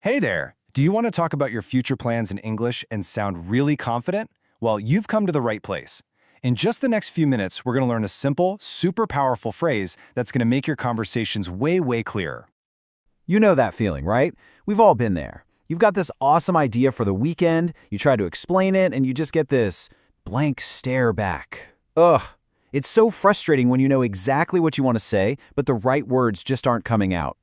Hey there! Do you want to talk about your future plans in English and sound really confident? Well, you've come to the right place. In just the next few minutes, we're going to learn a simple, super powerful phrase that's going to make your conversations way clearer. You know that feeling, right? We've all been there. You've got this awesome idea for the weekend, you try to explain it, and you just get this blank stare back. Ugh. It's so frustrating when you know exactly what you want to say, but the right words just aren't coming out.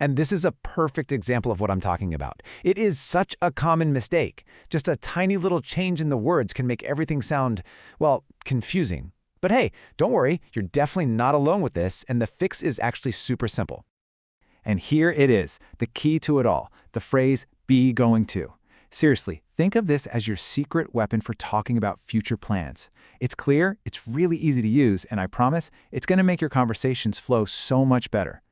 And this is a perfect example of what I'm talking about. It is such a common mistake. Just a tiny little change in the words can make everything sound, well, confusing. But hey, don't worry, you're definitely not alone with this, and the fix is actually super simple. And here it is, the key to it all, the phrase, be going to. Seriously, think of this as your secret weapon for talking about future plans. It's clear, it's really easy to use, and I promise, it's going to make your conversations flow so much better.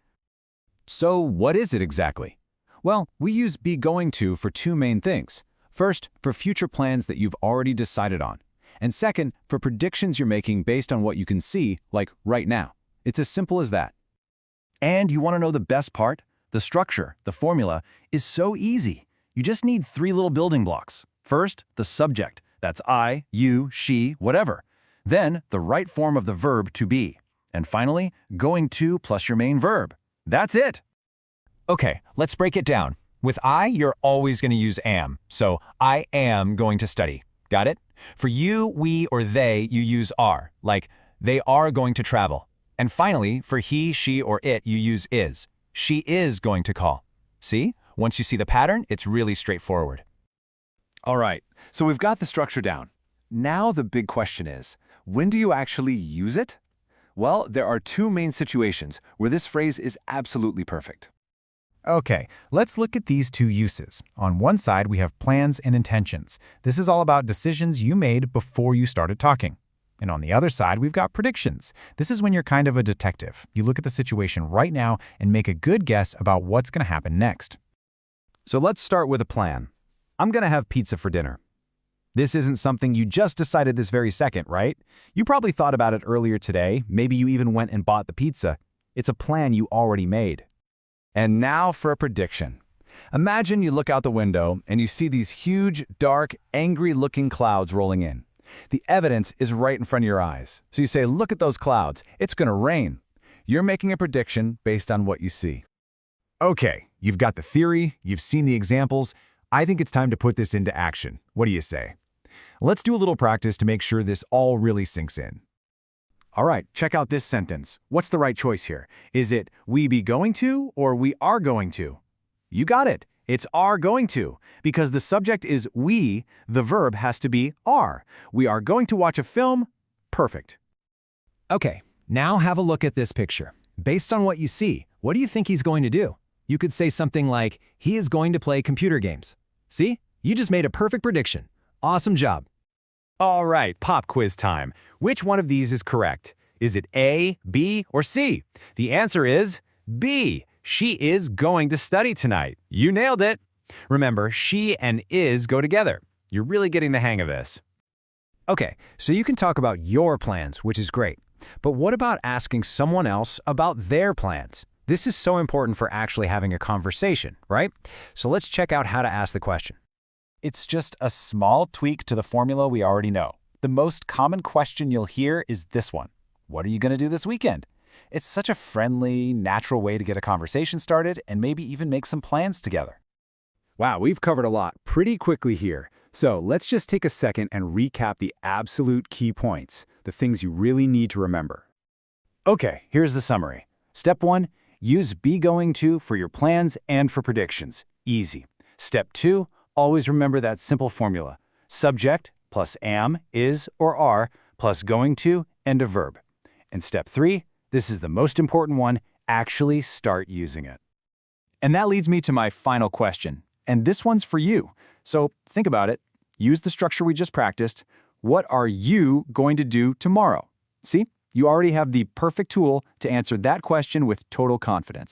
So what is it exactly? Well, we use be going to for two main things. First, for future plans that you've already decided on. And second, for predictions you're making based on what you can see, like right now. It's as simple as that. And you want to know the best part? The structure, the formula, is so easy. You just need three little building blocks. First, the subject. That's I, you, she, whatever. Then, the right form of the verb to be. And finally, going to plus your main verb. That's it. Okay, let's break it down. With I, you're always going to use am. So, I am going to study. Got it? For you, we, or they, you use are, like they are going to travel. And finally, for he, she, or it, you use is. She is going to call. See? Once you see the pattern, it's really straightforward. All right, so we've got the structure down. Now the big question is, when do you actually use it? Well, there are two main situations where this phrase is absolutely perfect. Okay, let's look at these two uses. On one side, we have plans and intentions. This is all about decisions you made before you started talking. And on the other side, we've got predictions. This is when you're kind of a detective. You look at the situation right now and make a good guess about what's going to happen next. So let's start with a plan. I'm going to have pizza for dinner. This isn't something you just decided this very second, right? You probably thought about it earlier today. Maybe you even went and bought the pizza. It's a plan you already made. And now for a prediction. Imagine you look out the window and you see these huge, dark, angry-looking clouds rolling in. The evidence is right in front of your eyes. So you say, look at those clouds. It's going to rain. You're making a prediction based on what you see. Okay, you've got the theory, you've seen the examples. I think it's time to put this into action. What do you say? Let's do a little practice to make sure this all really sinks in. All right, check out this sentence. What's the right choice here? Is it we be going to or we are going to? You got it. It's are going to. Because the subject is we, the verb has to be are. We are going to watch a film. Perfect. Okay, now have a look at this picture. Based on what you see, what do you think he's going to do? You could say something like, he is going to play computer games. See? You just made a perfect prediction. Awesome job. All right, pop quiz time. Which one of these is correct? Is it A, B, or C? The answer is B. She is going to study tonight. You nailed it. Remember, she and is go together. You're really getting the hang of this. Okay, so you can talk about your plans, which is great. But what about asking someone else about their plans? This is so important for actually having a conversation, right? So let's check out how to ask the question. It's just a small tweak to the formula we already know. The most common question you'll hear is this one. What are you going to do this weekend? It's such a friendly, natural way to get a conversation started and maybe even make some plans together. Wow, we've covered a lot pretty quickly here. So let's just take a second and recap the absolute key points, the things you really need to remember. Okay, here's the summary. Step 1, use be going to for your plans and for predictions. Easy. Step 2, always remember that simple formula. Subject plus am, is, or are, plus going to and a verb. And step 3, this is the most important one, actually start using it. And that leads me to my final question. And this one's for you. So think about it. Use the structure we just practiced. What are you going to do tomorrow? See, you already have the perfect tool to answer that question with total confidence.